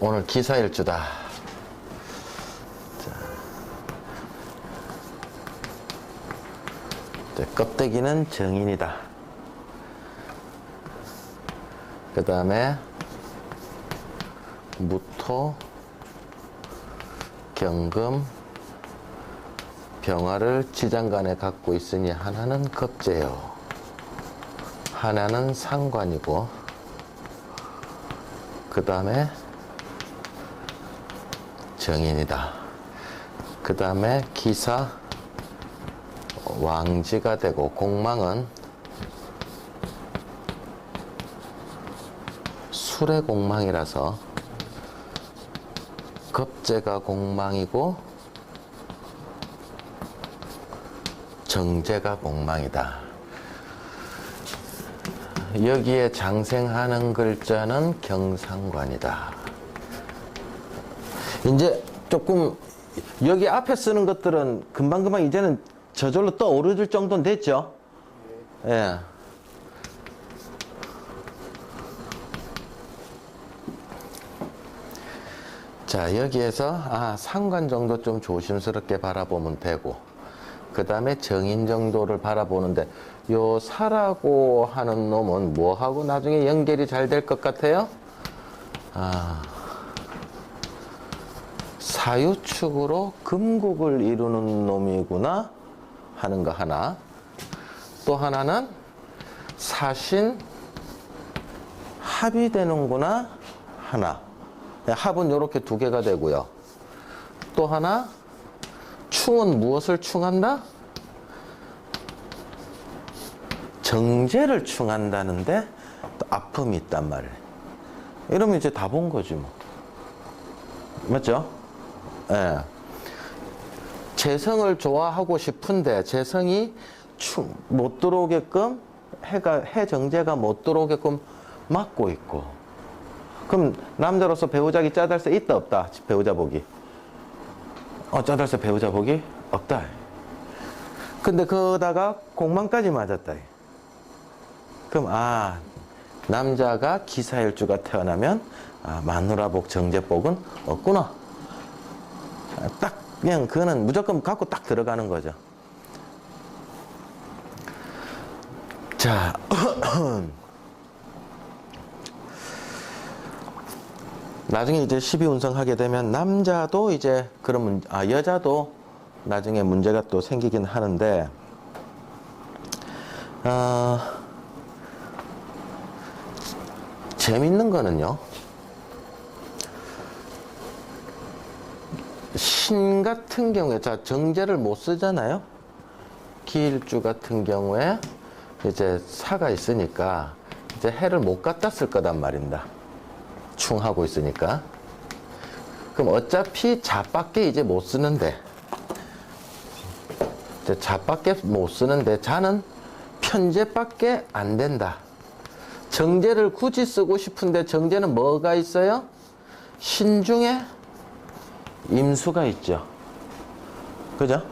오늘 기사일주다. 자, 껍데기는 정인이다. 그 다음에 무토, 경금, 병화를 지장간에 갖고 있으니 하나는 겁재요. 하나는 상관이고, 그 다음에 정인이다. 그 다음에 기사, 왕지가 되고, 공망은 술의 공망이라서 겁재가 공망이고 정제가 공망이다. 여기에 장생하는 글자는 경상관이다. 이제 조금 여기 앞에 쓰는 것들은 금방금방 이제는 저절로 떠오를 정도는 됐죠? 예. 자, 여기에서 상관 정도 좀 조심스럽게 바라보면 되고, 그 다음에 정인 정도를 바라보는데, 요 사라고 하는 놈은 뭐하고 나중에 연결이 잘 될 것 같아요? 사유축으로 금국을 이루는 놈이구나 하는 거 하나. 또 하나는 사신 합이 되는구나 하나. 합은 이렇게 두 개가 되고요. 또 하나, 충은 무엇을 충한다? 정제를 충한다는데 또 아픔이 있단 말이에요. 이러면 이제 다 본 거지 뭐. 맞죠? 예. 재성을 좋아하고 싶은데 재성이 못 들어오게끔 해 정제가 못 들어오게끔 막고 있고, 그럼 남자로서 배우자기 짜달새 있다 없다? 배우자 복이 짜달새 배우자 복이 없다. 근데 거기다가 공망까지 맞았다. 그럼 남자가 기사일주가 태어나면 마누라복 정제복은 없구나. 딱 그냥 그거는 무조건 갖고 딱 들어가는 거죠. 자, 나중에 이제 12운성 하게 되면 남자도 이제 그런 여자도 나중에 문제가 또 생기긴 하는데, 재밌는 거는요, 신 같은 경우에, 자, 정제를 못 쓰잖아요. 기일주 같은 경우에 이제 사가 있으니까 이제 해를 못 갖다 쓸 거단 말입니다. 충하고 있으니까. 그럼 어차피 자밖에 이제 못 쓰는데, 이제 자밖에 못 쓰는데 자는 편제밖에 안 된다. 정제를 굳이 쓰고 싶은데 정제는 뭐가 있어요? 신중에 임수가 있죠. 그죠?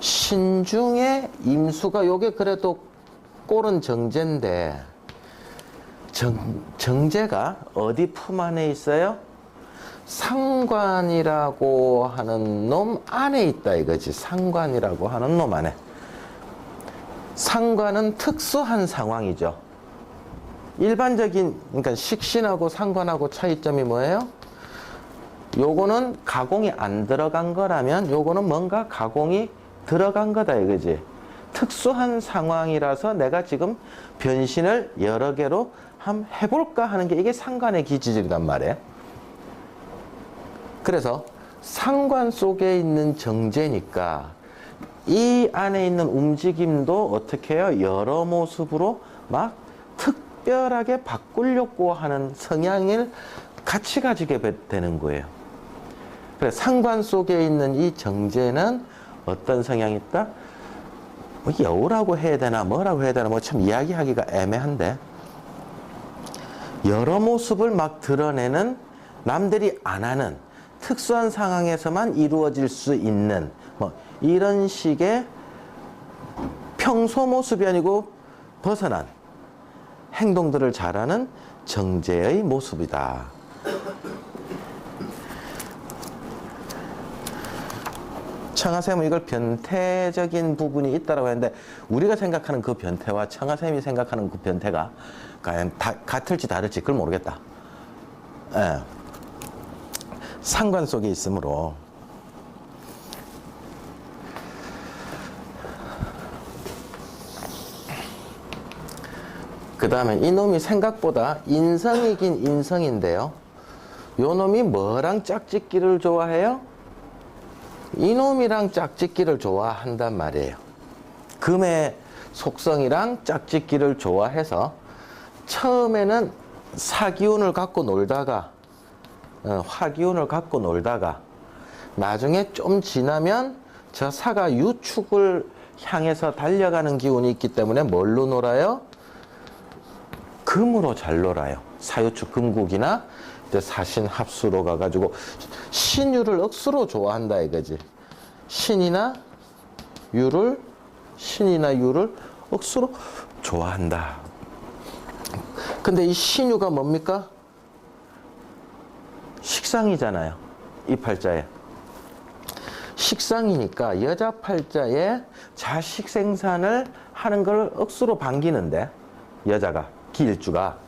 신중에 임수가 요게 그래도 꼴은 정제인데, 정제가 어디 품 안에 있어요? 상관이라고 하는 놈 안에 있다 이거지. 상관이라고 하는 놈 안에. 상관은 특수한 상황이죠. 일반적인, 그러니까 식신하고 상관하고 차이점이 뭐예요? 요거는 가공이 안 들어간 거라면 요거는 뭔가 가공이 들어간 거다 이거지. 특수한 상황이라서 내가 지금 변신을 여러 개로 한번 해볼까 하는 게 이게 상관의 기지질이란 말이에요. 그래서 상관 속에 있는 정제니까 이 안에 있는 움직임도 어떻게 해요? 여러 모습으로 막 특별하게 바꾸려고 하는 성향을 같이 가지게 되는 거예요. 그래서 상관 속에 있는 이 정제는 어떤 성향이 있다? 여우라고 해야 되나 뭐라고 해야 되나 뭐 참 이야기하기가 애매한데, 여러 모습을 막 드러내는, 남들이 안 하는 특수한 상황에서만 이루어질 수 있는 뭐 이런 식의 평소 모습이 아니고 벗어난 행동들을 잘하는 정제의 모습이다. 청아쌤은 이걸 변태적인 부분이 있다고 했는데 우리가 생각하는 그 변태와 청아쌤이 생각하는 그 변태가 과연 같을지 다를지 그걸 모르겠다. 예. 상관 속에 있으므로 그 다음에 이놈이 생각보다 인성이긴 인성인데요. 요놈이 뭐랑 짝짓기를 좋아해요? 이놈이랑 짝짓기를 좋아한단 말이에요. 금의 속성이랑 짝짓기를 좋아해서 처음에는 사기운을 갖고 놀다가 화기운을 갖고 놀다가 나중에 좀 지나면 저 사가 유축을 향해서 달려가는 기운이 있기 때문에 뭘로 놀아요? 금으로 잘 놀아요. 사유축 금국이나 사신합수로 가가지고 신유를 억수로 좋아한다 이거지. 신이나 유를 억수로 좋아한다. 근데 이 신유가 뭡니까? 식상이잖아요. 이 팔자에. 식상이니까 여자 팔자에 자식 생산을 하는 걸 억수로 반기는데 여자가 기일주가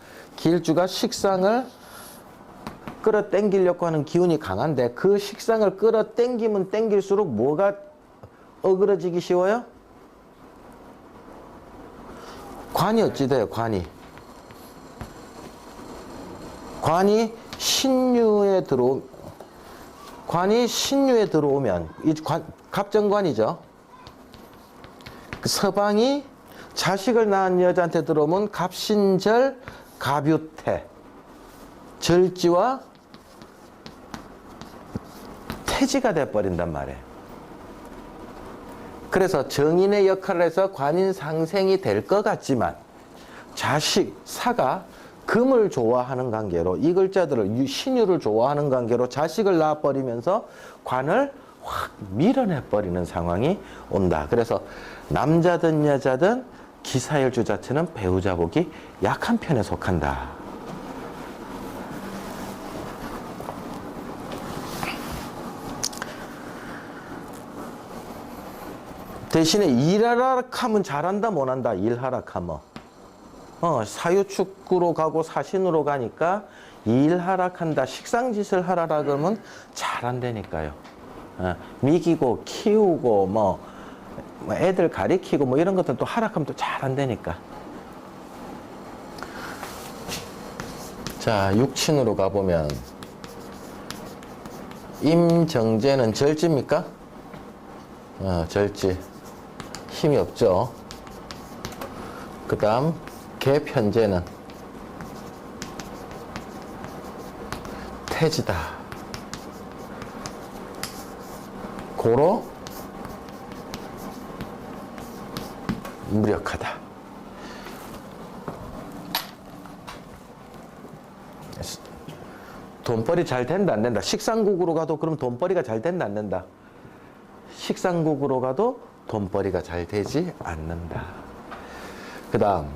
식상을 끌어당기려고 하는 기운이 강한데 그 식상을 끌어당기면 당길수록 뭐가 어그러지기 쉬워요? 관이 어찌 돼요? 관이 신유에 들어오면 이 갑정관이죠. 그 서방이 자식을 낳은 여자한테 들어오면 갑신절, 갑유태, 절지와 태지가 돼버린단 말이에요. 그래서 정인의 역할을 해서 관인상생이 될 것 같지만 자식, 사가 금을 좋아하는 관계로 이 글자들을 신유를 좋아하는 관계로 자식을 낳아버리면서 관을 확 밀어내버리는 상황이 온다. 그래서 남자든 여자든 기사일주 자체는 배우자복이 약한 편에 속한다. 대신에 일하락하면 잘한다 못한다. 일하락하면 사유축으로 가고 사신으로 가니까 일하락한다. 식상짓을 하라라 그러면 잘한다니까요. 미기고 키우고 뭐 애들 가리키고 뭐 이런 것들 또 하락하면 또 잘한다니까. 자, 육친으로 가보면 임정제는 절지입니까? 절지. 힘이 없죠. 그 다음 개편제는 태지다. 고로 무력하다. 돈벌이 잘 된다 안 된다. 식상국으로 가도 그럼 돈벌이가 잘 된다 안 된다. 식상국으로 가도 돈벌이가 잘 되지 않는다. 그 다음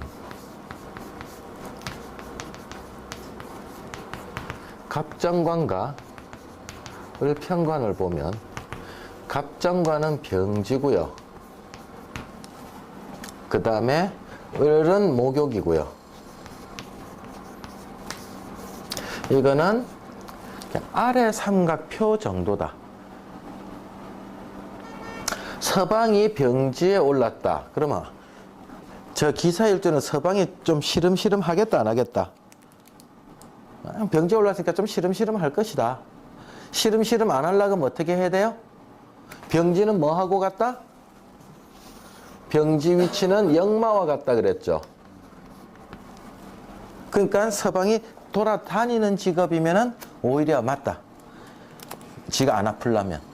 갑정관과 을평관을 보면 갑정관은 병지고요. 그 다음에 을은 목욕이고요. 이거는 아래 삼각표 정도다. 서방이 병지에 올랐다. 그러면 저 기사일주는 서방이 좀 시름시름 하겠다 안 하겠다? 병지에 올랐으니까 좀 시름시름 할 것이다. 시름시름 안 하려면 어떻게 해야 돼요? 병지는 뭐 하고 갔다? 병지 위치는 역마와 같다 그랬죠. 그러니까 서방이 돌아다니는 직업이면은 오히려 맞다. 지가 안 아플라면.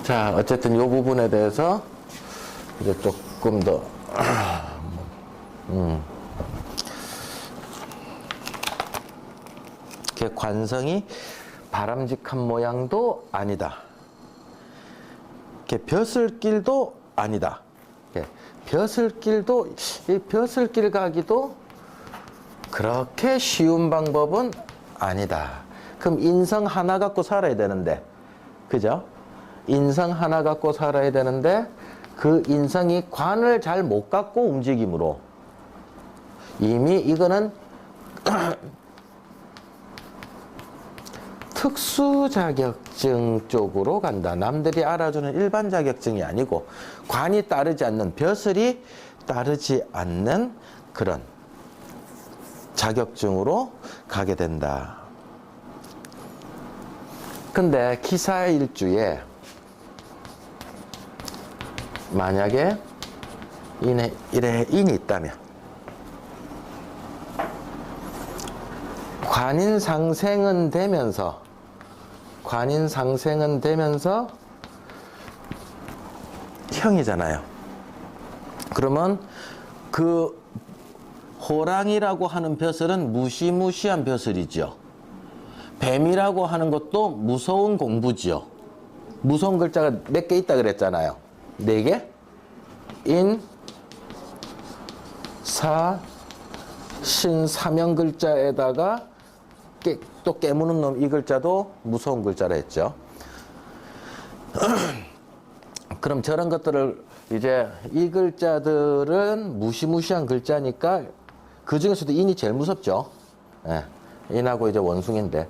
자, 어쨌든 이 부분에 대해서 이제 조금 더 관성이 바람직한 모양도 아니다. 벼슬길도 아니다. 예. 벼슬길도, 이 벼슬길 가기도 그렇게 쉬운 방법은 아니다. 그럼 인성 하나 갖고 살아야 되는데, 그죠? 인성 하나 갖고 살아야 되는데, 그 인성이 관을 잘 못 갖고 움직임으로 이미 이거는 특수 자격증 쪽으로 간다. 남들이 알아주는 일반 자격증이 아니고 관이 따르지 않는, 벼슬이 따르지 않는 그런 자격증으로 가게 된다. 근데 기사일주에 만약에 이래 인이 있다면 관인상생은 되면서 형이잖아요. 그러면 그 호랑이라고 하는 벼슬은 무시무시한 벼슬이죠. 뱀이라고 하는 것도 무서운 공부지요. 무서운 글자가 몇 개 있다 그랬잖아요. 4개? 인, 사, 신, 사명 글자에다가 또 깨무는 놈, 이 글자도 무서운 글자라 했죠. 그럼 저런 것들을 이제 이 글자들은 무시무시한 글자니까 그 중에서도 인이 제일 무섭죠. 예, 인하고 이제 원숭인데,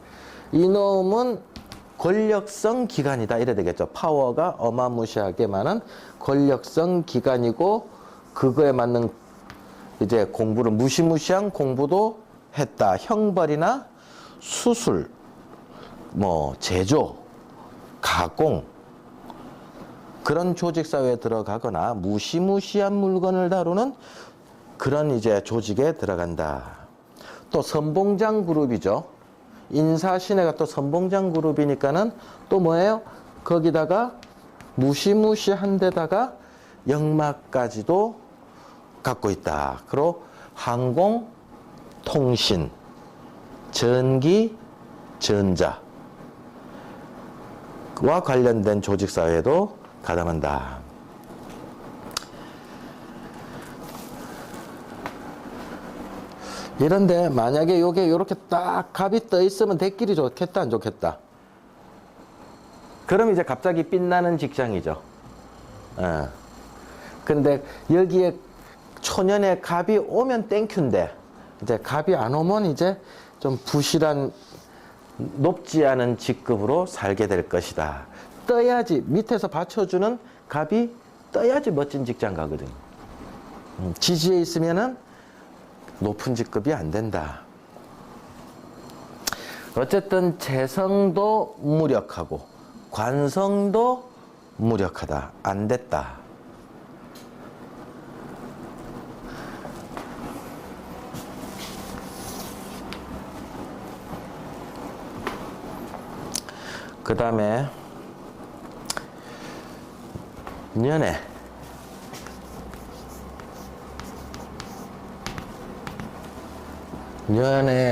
이놈은 권력성 기관이다 이래 되겠죠. 파워가 어마무시하게 많은 권력성 기관이고, 그거에 맞는 이제 공부를, 무시무시한 공부도 했다. 형벌이나 수술, 뭐 제조, 가공, 그런 조직사회에 들어가거나 무시무시한 물건을 다루는 그런 이제 조직에 들어간다. 또 선봉장 그룹이죠. 인사신해가 또 선봉장 그룹이니까는 또 뭐예요? 거기다가 무시무시한 데다가 역마까지도 갖고 있다. 그리고 항공, 통신, 전기, 전자와 관련된 조직사회도 가담한다. 이런데 만약에 요게 이렇게 딱 갑이 떠 있으면 대끼리 좋겠다, 안 좋겠다? 그럼 이제 갑자기 빛나는 직장이죠. 예. 근데 여기에 초년에 갑이 오면 땡큐인데, 이제 갑이 안 오면 이제 좀 부실한, 높지 않은 직급으로 살게 될 것이다. 떠야지, 밑에서 받쳐주는 갑이 떠야지 멋진 직장 가거든. 지지에 있으면은 높은 직급이 안 된다. 어쨌든 재성도 무력하고 관성도 무력하다. 안 됐다. 그 다음에 년에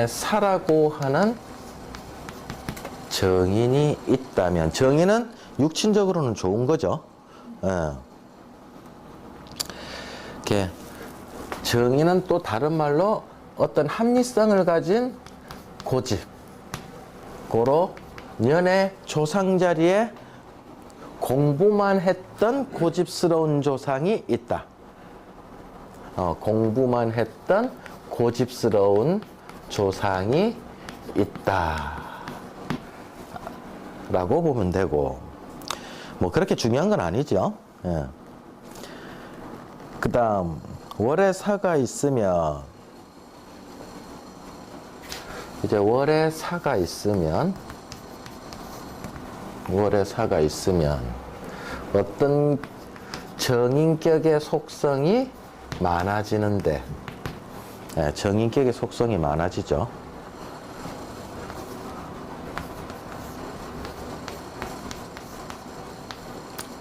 사라고 하는 정인이 있다면, 정인은 육친적으로는 좋은 거죠. 이렇게 정인은 또 다른 말로 어떤 합리성을 가진 고집, 고로 년의 조상 자리에 공부만 했던 고집스러운 조상이 있다. 공부만 했던 고집스러운 조상이 있다 라고 보면 되고, 뭐 그렇게 중요한 건 아니죠. 예. 그 다음 월에 사가 있으면, 이제 월에 사가 있으면 어떤 정인격의 속성이 많아지는데, 예, 정인격의 속성이 많아지죠.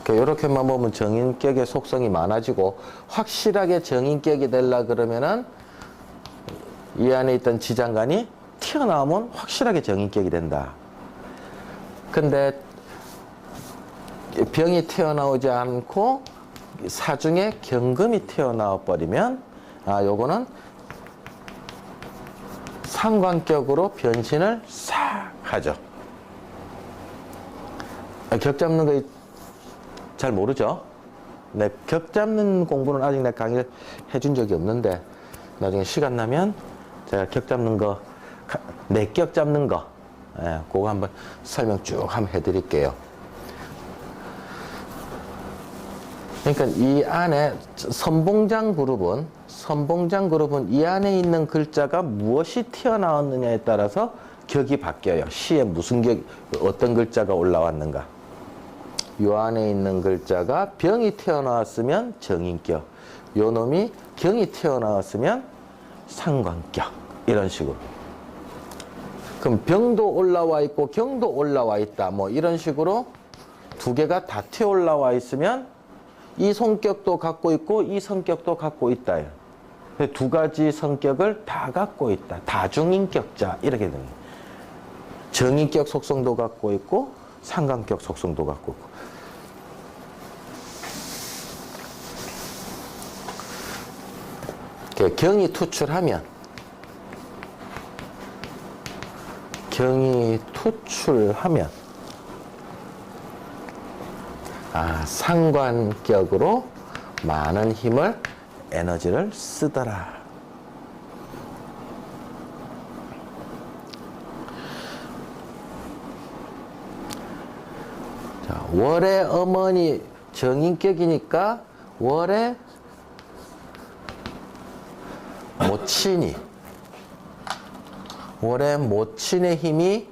이렇게만 보면 정인격의 속성이 많아지고, 확실하게 정인격이 되려 그러면은 이 안에 있던 지장간이 튀어나오면 확실하게 정인격이 된다. 근데 병이 튀어나오지 않고 사중에 경금이 튀어나와 버리면 요거는 상관격으로 변신을 싹 하죠. 격 잡는 거 잘 모르죠? 네, 격 잡는 공부는 아직 내가 강의를 해준 적이 없는데 나중에 시간 나면 제가 격 잡는 거, 내격 잡는 거, 그거 한번 설명 쭉 한번 해드릴게요. 그러니까 이 안에 선봉장 그룹은 이 안에 있는 글자가 무엇이 튀어나왔느냐에 따라서 격이 바뀌어요. 시에 무슨 격, 어떤 글자가 올라왔는가. 요 안에 있는 글자가 병이 튀어나왔으면 정인격, 요 놈이 경이 튀어나왔으면 상관격, 이런 식으로. 그럼 병도 올라와 있고 경도 올라와 있다, 뭐 이런 식으로 두 개가 다 튀어 올라와 있으면 이 성격도 갖고 있고 이 성격도 갖고 있다. 두 가지 성격을 다 갖고 있다. 다중인격자, 이렇게 됩니다. 정인격 속성도 갖고 있고 상관격 속성도 갖고 있고. 경이 투출하면 상관격으로 많은 힘을, 에너지를 쓰더라. 자, 월의 어머니 정인격이니까 월의 모친의 힘이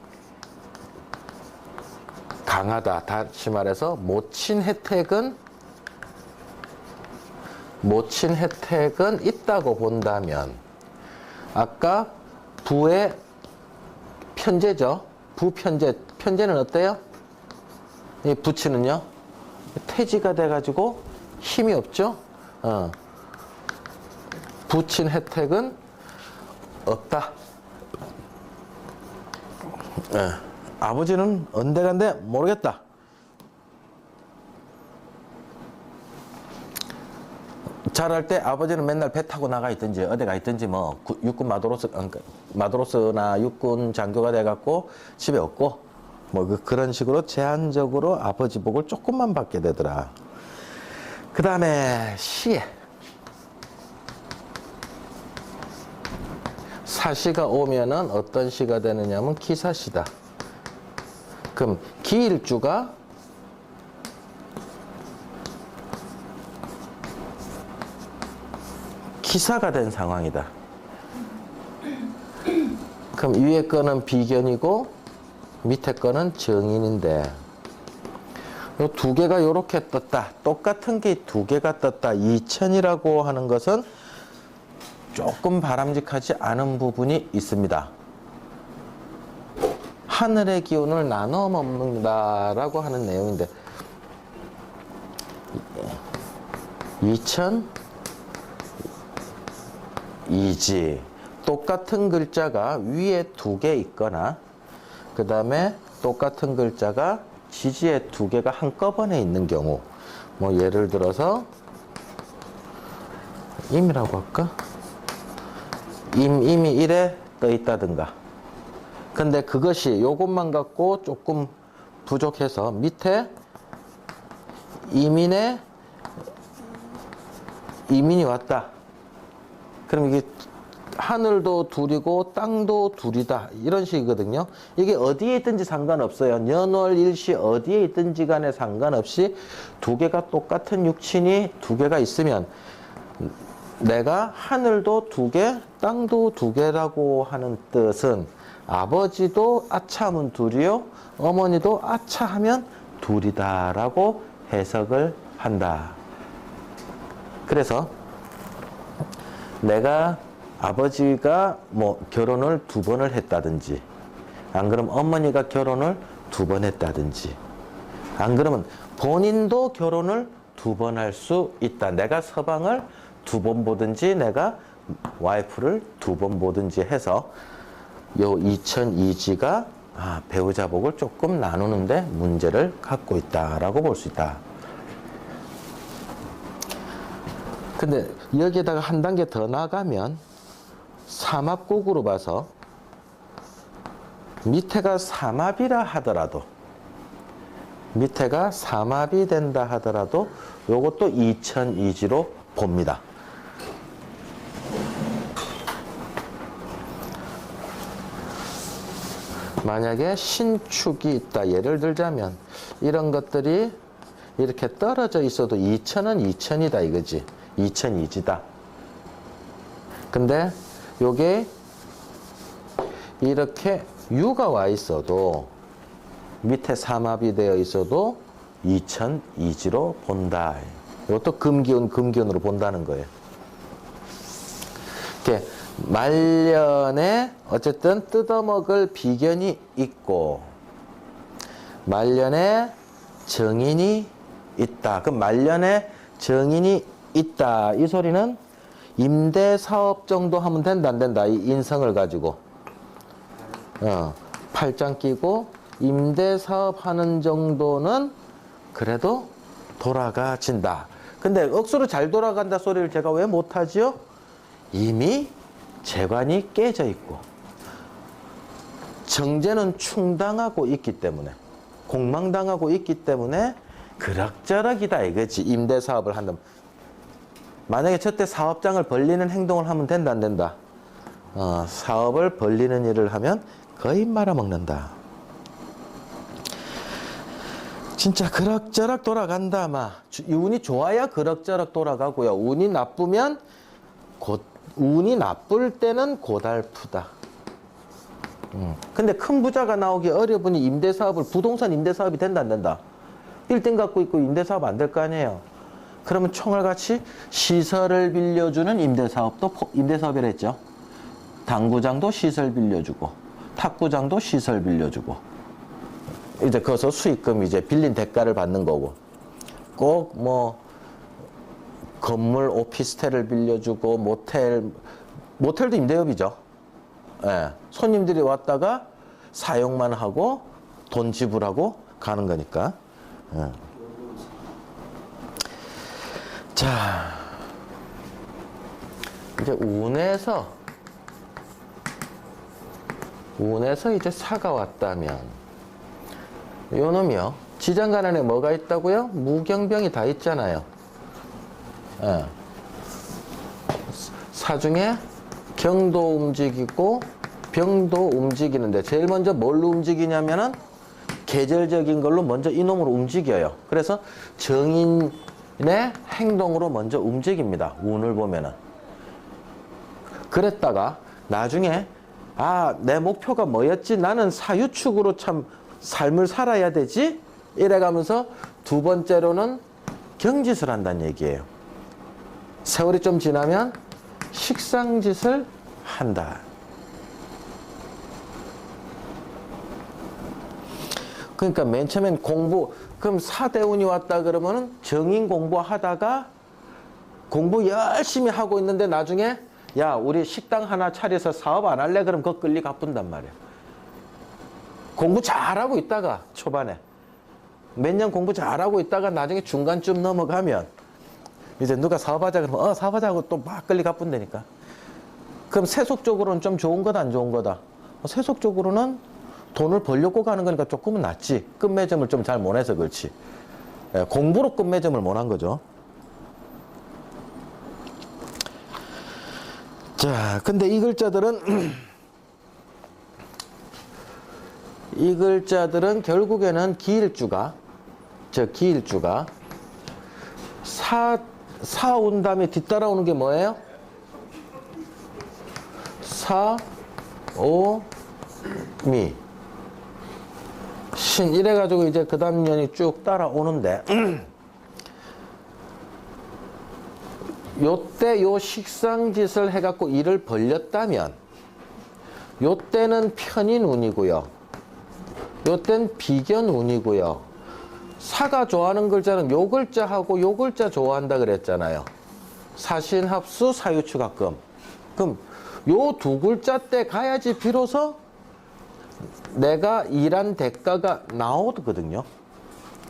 강하다. 다시 말해서 모친 혜택은 있다고 본다면, 아까 부의 편제죠. 편제는 어때요? 이 부치는요, 태지가 돼가지고 힘이 없죠. 부친 혜택은 없다. 아버지는 언제간데 모르겠다. 자랄 때 아버지는 맨날 배 타고 나가 있든지 어디 가 있든지 뭐 육군 마도로스나 육군 장교가 돼갖고 집에 없고 뭐 그런 식으로 제한적으로 아버지 복을 조금만 받게 되더라. 그 다음에 시에 사시가 오면은 어떤 시가 되느냐면 기사시다. 그럼 기일주가 기사가 된 상황이다. 그럼 위에 거는 비견이고 밑에 거는 정인인데, 요 두 개가 요렇게 떴다. 똑같은 게 두 개가 떴다. 2000이라고 하는 것은 조금 바람직하지 않은 부분이 있습니다. 하늘의 기운을 나눠 먹는다라고 하는 내용인데, 2000 이지, 똑같은 글자가 위에 두 개 있거나 그 다음에 똑같은 글자가 지지에 두 개가 한꺼번에 있는 경우, 뭐 예를 들어서 임이라고 할까? 임이 이래 떠 있다든가. 근데 그것이 요것만 갖고 조금 부족해서 밑에 이민이 왔다. 그럼 이게 하늘도 둘이고 땅도 둘이다, 이런 식이거든요. 이게 어디에 있든지 상관없어요. 년월 일시 어디에 있든지 간에 상관없이 두 개가 똑같은 육친이 두 개가 있으면, 내가 하늘도 두 개, 땅도 두 개라고 하는 뜻은 아버지도 아차하면 둘이요, 어머니도 아차하면 둘이다라고 해석을 한다. 그래서 내가 아버지가 뭐 결혼을 두 번을 했다든지, 안 그러면 어머니가 결혼을 두 번 했다든지, 안 그러면 본인도 결혼을 두 번 할 수 있다. 내가 서방을 두 번 보든지 내가 와이프를 두 번 보든지 해서 요 2002지가 배우자 복을 조금 나누는데 문제를 갖고 있다라고 볼 수 있다. 근데 여기에다가 한 단계 더 나가면 삼합곡으로 봐서 밑에가 삼합이라 하더라도 밑에가 삼합이 된다 하더라도 요것도 2002지로 봅니다. 만약에 신축이 있다. 예를 들자면 이런 것들이 이렇게 떨어져 있어도 2000은 2000이다 이거지. 2002지다. 근데 요게 이렇게 U가 와 있어도 밑에 삼합이 되어 있어도 2002지로 본다. 이것도 금기운으로 본다는 거예요. 이렇게 말년에 어쨌든 뜯어먹을 비견이 있고 말년에 정인이 있다. 그럼 말년에 정인이 있다. 이 소리는 임대사업 정도 하면 된다 안 된다. 이 인성을 가지고 팔짱 끼고 임대사업 하는 정도는 그래도 돌아가진다. 근데 억수로 잘 돌아간다 소리를 제가 왜 못하지요? 이미 재관이 깨져 있고 정제는 충당하고 있기 때문에 공망당하고 있기 때문에 그럭저럭이다 이거지. 임대사업을 한다면 만약에 저때 사업장을 벌리는 행동을 하면 된다 안 된다? 사업을 벌리는 일을 하면 거의 말아먹는다. 진짜 그럭저럭 돌아간다. 운이 좋아야 그럭저럭 돌아가고요. 운이 나쁘면 운이 나쁠 때는 고달프다. 근데 큰 부자가 나오기 어려우니 임대사업을 부동산 임대사업이 된다 안 된다? 빌딩 갖고 있고 임대사업 안 될 거 아니에요. 그러면 총알같이 시설을 빌려주는 임대사업도 임대사업이라 했죠. 당구장도 시설 빌려주고 탁구장도 시설 빌려주고 이제 거기서 수익금 이제 빌린 대가를 받는 거고 꼭 뭐 건물 오피스텔을 빌려주고 모텔도 임대업이죠. 예, 손님들이 왔다가 사용만 하고 돈 지불하고 가는 거니까. 예. 자, 이제 운에서 이제 사가 왔다면 요 놈이요. 지장간 안에 뭐가 있다고요? 무경병이 다 있잖아요. 예. 사중에 경도 움직이고 병도 움직이는데 제일 먼저 뭘로 움직이냐면은 계절적인 걸로 먼저 이놈으로 움직여요. 그래서 정인의 행동으로 먼저 움직입니다. 운을 보면은. 그랬다가 나중에 내 목표가 뭐였지? 나는 사유축으로 참 삶을 살아야 되지? 이래가면서 두 번째로는 경짓을 한다는 얘기예요. 세월이 좀 지나면 식상짓을 한다. 그러니까 맨 처음엔 그럼 사대운이 왔다 그러면은 정인 공부하다가 공부 열심히 하고 있는데 나중에 야, 우리 식당 하나 차려서 사업 안 할래? 그럼 그거 끌리 갚은단 말이야. 공부 잘하고 있다가 초반에 몇 년 공부 잘하고 있다가 나중에 중간쯤 넘어가면 이제 누가 사업하자 그러면 사업하자고 또 막 끌리 갚은다니까. 그럼 세속적으로는 좀 좋은 거다 안 좋은 거다? 세속적으로는 돈을 벌려고 가는 거니까 조금은 낫지. 끝매점을 좀 잘 못 해서 그렇지. 공부로 끝매점을 못 한 거죠. 자, 근데 이 글자들은 결국에는 기일주가 사 온 다음에 뒤따라오는 게 뭐예요? 사, 오, 미. 신. 이래가지고 이제 그 다음 년이 쭉 따라오는데, 요때 요 식상짓을 해갖고 일을 벌렸다면, 요때는 편인운이고요. 요때는 비견운이고요. 사가 좋아하는 글자는 요 글자하고 요 글자 좋아한다 그랬잖아요. 사신합수 사유축합금. 그럼 요 두 글자 때 가야지 비로소 내가 일한 대가가 나오거든요.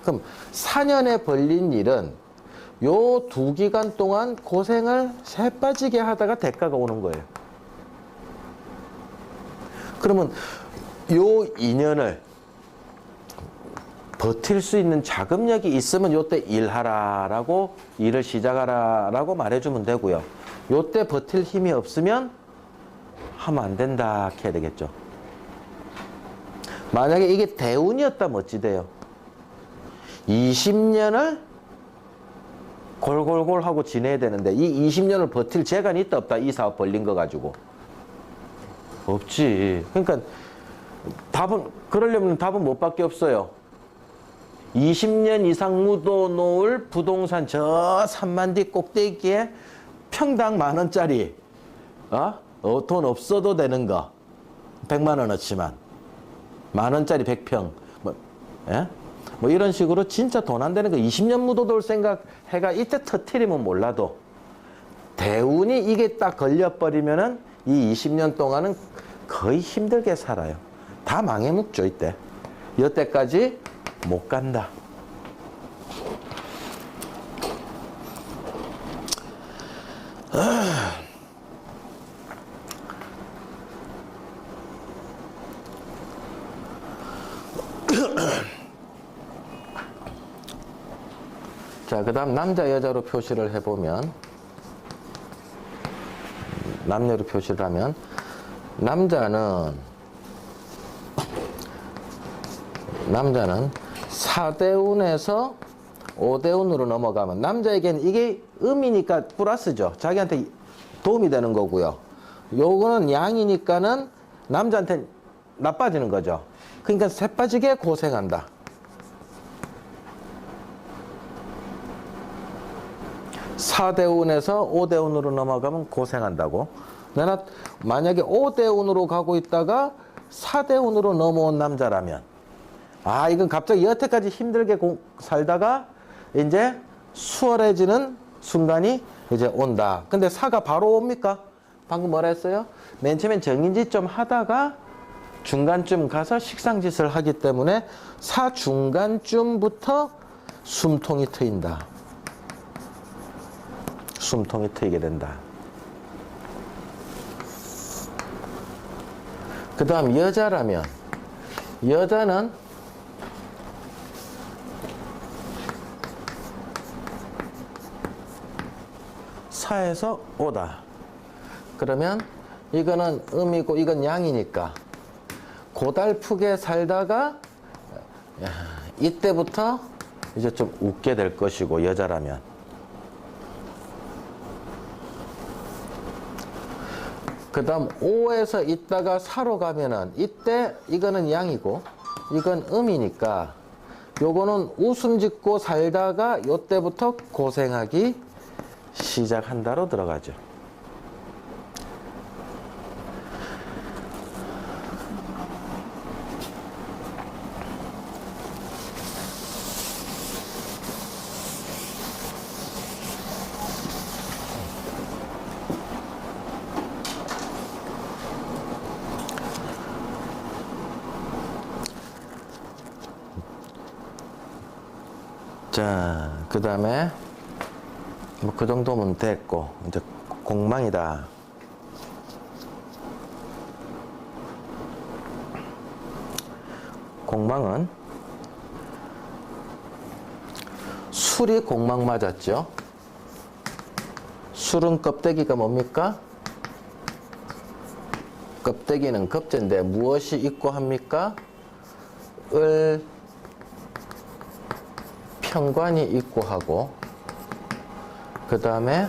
그럼 4년에 벌린 일은 요 두 기간 동안 고생을 새 빠지게 하다가 대가가 오는 거예요. 그러면 요 인연을 버틸 수 있는 자금력이 있으면 요때 일하라라고, 일을 시작하라라고 말해주면 되고요. 요때 버틸 힘이 없으면 하면 안 된다 이렇게 해야 되겠죠. 만약에 이게 대운이었다면 어찌 돼요? 20년을 골골골 하고 지내야 되는데 이 20년을 버틸 재간이 있다 없다? 이 사업 벌린 거 가지고 없지. 그러니까 그러려면 답은 뭐밖에 없어요. 20년 이상 묻어놓을 부동산 저 산만디 꼭대기에 평당 10,000원짜리 돈 없어도 되는 거 100만 원어치만 10,000원짜리 100평 예? 뭐 이런 식으로 진짜 돈 안 되는 거 20년 묻어둘 생각 해가 이때 터트리면 몰라도 대운이 이게 딱 걸려버리면은 이 20년 동안은 거의 힘들게 살아요. 다 망해 묵죠 이때. 여태까지 못 간다. 자, 그 다음 남자 여자로 표시를 해보면 남녀로 표시를 하면 남자는 4대운에서 5대운으로 넘어가면 남자에게는 이게 음이니까 플러스죠. 자기한테 도움이 되는 거고요. 요거는 양이니까는 남자한테 나빠지는 거죠. 그러니까 새빠지게 고생한다. 사대운에서 5대운으로 넘어가면 고생한다고. 내가 만약에 5대운으로 가고 있다가 4대운으로 넘어온 남자라면 이건 갑자기 여태까지 힘들게 살다가 이제 수월해지는 순간이 이제 온다. 근데 사가 바로 옵니까? 방금 뭐라 했어요? 맨 처음엔 정인짓 좀 하다가 중간쯤 가서 식상짓을 하기 때문에 사 중간쯤부터 숨통이 트인다. 숨통이 트이게 된다. 그 다음 여자라면 여자는 사에서 오다. 그러면 이거는 음이고 이건 양이니까 고달프게 살다가 이때부터 이제 좀 웃게 될 것이고 여자라면 그 다음 5에서 있다가 4로 가면은 이때 이거는 양이고 이건 음이니까 요거는 웃음 짓고 살다가 요때부터 고생하기 시작한다로 들어가죠. 자, 그 다음에 뭐 그 정도면 됐고 이제 공망이다. 공망은 술이 공망 맞았죠. 술은 껍데기가 뭡니까? 껍데기는 겁재인데 무엇이 있고 합니까? 을 편관이 있고 하고 그 다음에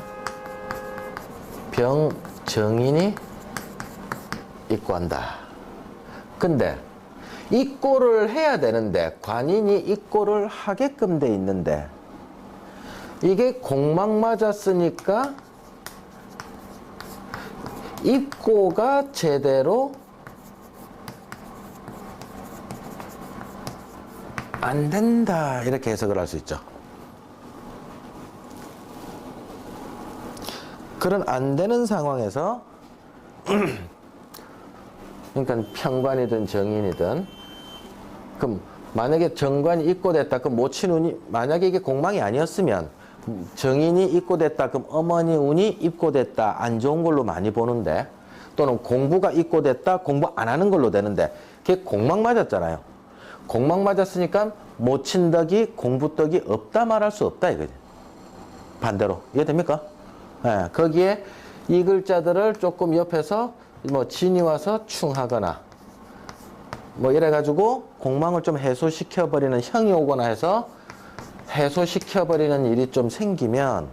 병정인이 있고 한다. 근데 입고를 해야 되는데 관인이 입고를 하게끔 돼 있는데 이게 공망 맞았으니까 입고가 제대로 안 된다 이렇게 해석을 할 수 있죠. 그런 안 되는 상황에서 그러니까 편관이든 정인이든 그럼 만약에 정관이 입고됐다 그럼 모친운이 만약에 이게 공망이 아니었으면 정인이 입고됐다. 그럼 어머니 운이 입고됐다. 안 좋은 걸로 많이 보는데, 또는 공부가 입고됐다. 공부 안 하는 걸로 되는데, 그게 공막 맞았잖아요. 공막 맞았으니까 모친덕이 공부덕이 없다 말할 수 없다 이거지. 반대로 이해됩니까? 예, 거기에 이 글자들을 조금 옆에서 뭐 진이 와서 충하거나 뭐 이래가지고 공망을 좀 해소시켜버리는 형이 오거나 해서 해소시켜버리는 일이 좀 생기면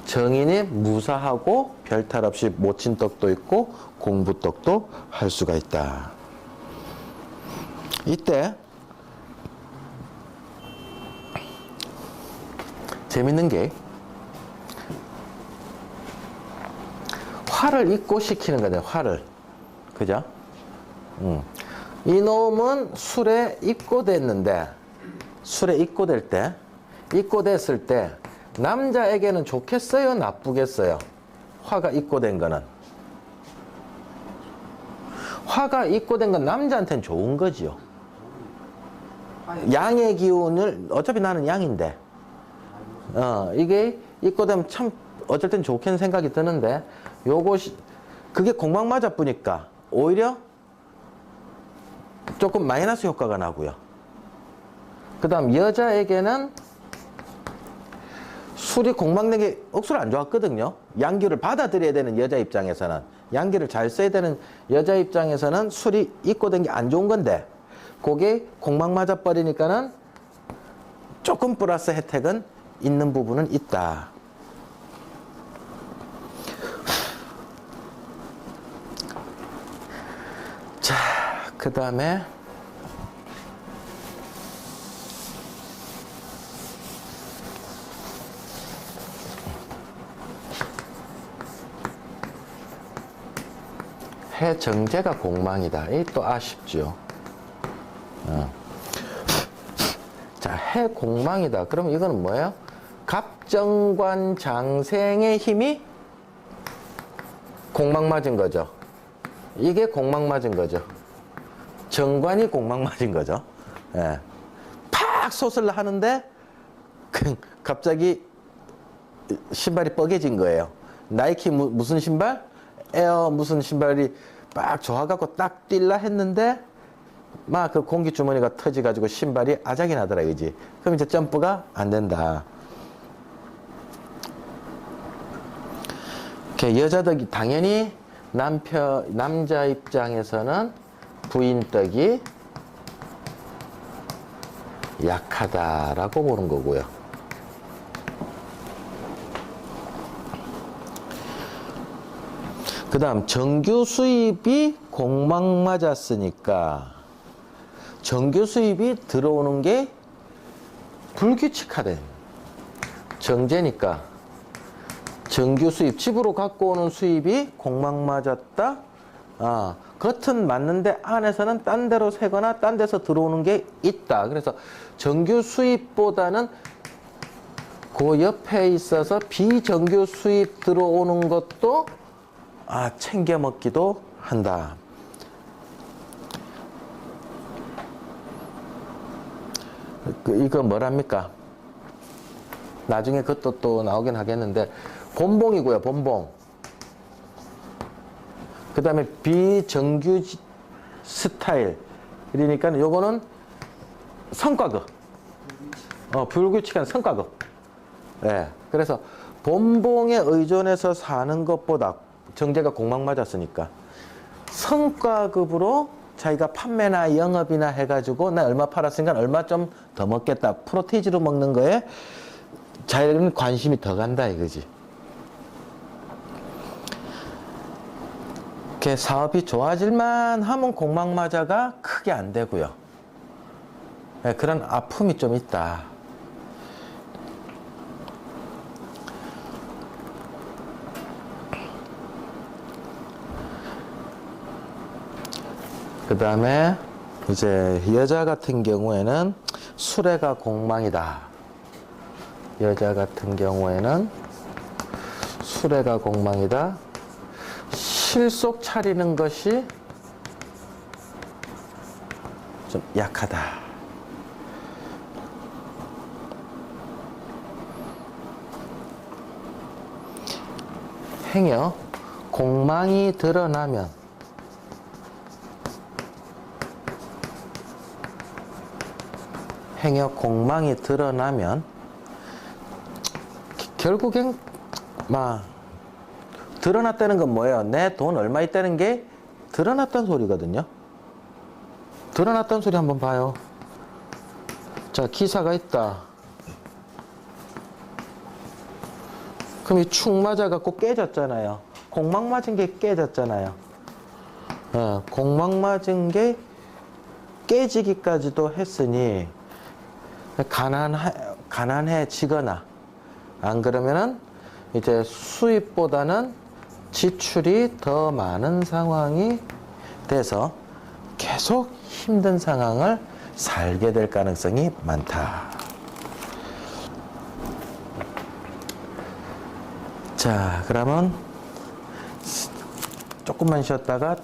정인이 무사하고 별탈 없이 모친떡도 있고 공부떡도 할 수가 있다. 이때 재밌는 게 화를 입고시키는 거죠. 화를. 그죠? 이놈은 술에 입고됐는데 술에 입고될 때 입고됐을 때 남자에게는 좋겠어요? 나쁘겠어요? 화가 입고된 거는 화가 입고된 건 남자한테는 좋은 거지요. 양의 기운을 어차피 나는 양인데 이게 입고되면 참 어쩔 땐 좋겠는 생각이 드는데 요것이 그게 공막 맞아 보니까 오히려 조금 마이너스 효과가 나고요. 그 다음 여자에게는 술이 공막된 게 억수로 안 좋았거든요. 양기를 받아들여야 되는 여자 입장에서는 양기를 잘 써야 되는 여자 입장에서는 술이 입고된 게 안 좋은 건데 그게 공막 맞아 버리니까는 조금 플러스 혜택은 있는 부분은 있다. 자, 그 다음에 해 정제가 공망이다. 이 또 아쉽죠. 자, 해 공망이다. 그럼 이거는 뭐예요? 갑정관 장생의 힘이 공망 맞은 거죠. 이게 공망 맞은 거죠. 정관이 공망 맞은 거죠. 예. 팍 솟으려 하는데 갑자기 신발이 뻐개진 거예요. 나이키 무슨 신발? 에어 무슨 신발이 막 좋아갖고 딱 뛸라 했는데 막 그 공기 주머니가 터져가지고 신발이 아작이 나더라 그지. 그럼 이제 점프가 안 된다. 여자덕이 당연히 남자 입장에서는 부인덕이 약하다라고 보는 거고요. 그 다음 정규 수입이 공막 맞았으니까 정규 수입이 들어오는 게 불규칙하대. 정제니까 정규 수입, 집으로 갖고 오는 수입이 공막 맞았다. 겉은 맞는데 안에서는 딴 데로 새거나 딴 데서 들어오는 게 있다. 그래서 정규 수입보다는 그 옆에 있어서 비정규 수입 들어오는 것도 챙겨 먹기도 한다. 이거 뭐랍니까? 나중에 그것도 또 나오긴 하겠는데 본봉이고요. 본봉. 그 다음에 비정규 스타일. 그러니까 요거는 성과급. 불규칙한 성과급. 네. 그래서 본봉에 의존해서 사는 것보다 정제가 공막 맞았으니까 성과급으로 자기가 판매나 영업이나 해가지고 나 얼마 팔았으니까 얼마 좀 더 먹겠다. 프로테이지로 먹는 거에 자기는 관심이 더 간다 이거지. 이렇게 사업이 좋아질만 하면 공막 맞아가 크게 안 되고요. 네, 그런 아픔이 좀 있다. 그 다음에 이제 여자 같은 경우에는 수레가 공망이다. 여자 같은 경우에는 수레가 공망이다. 실속 차리는 것이 좀 약하다. 행여 공망이 드러나면 결국엔 막 드러났다는 건 뭐예요? 내 돈 얼마 있다는 게 드러났다는 소리거든요. 드러났다는 소리 한번 봐요. 자, 기사가 있다. 그럼 이 축 맞아갖고 깨졌잖아요. 공망 맞은 게 깨졌잖아요. 공망 맞은 게 깨지기까지도 했으니 가난해지거나 안 그러면은 이제 수입보다는 지출이 더 많은 상황이 돼서 계속 힘든 상황을 살게 될 가능성이 많다. 자, 그러면 조금만 쉬었다가 또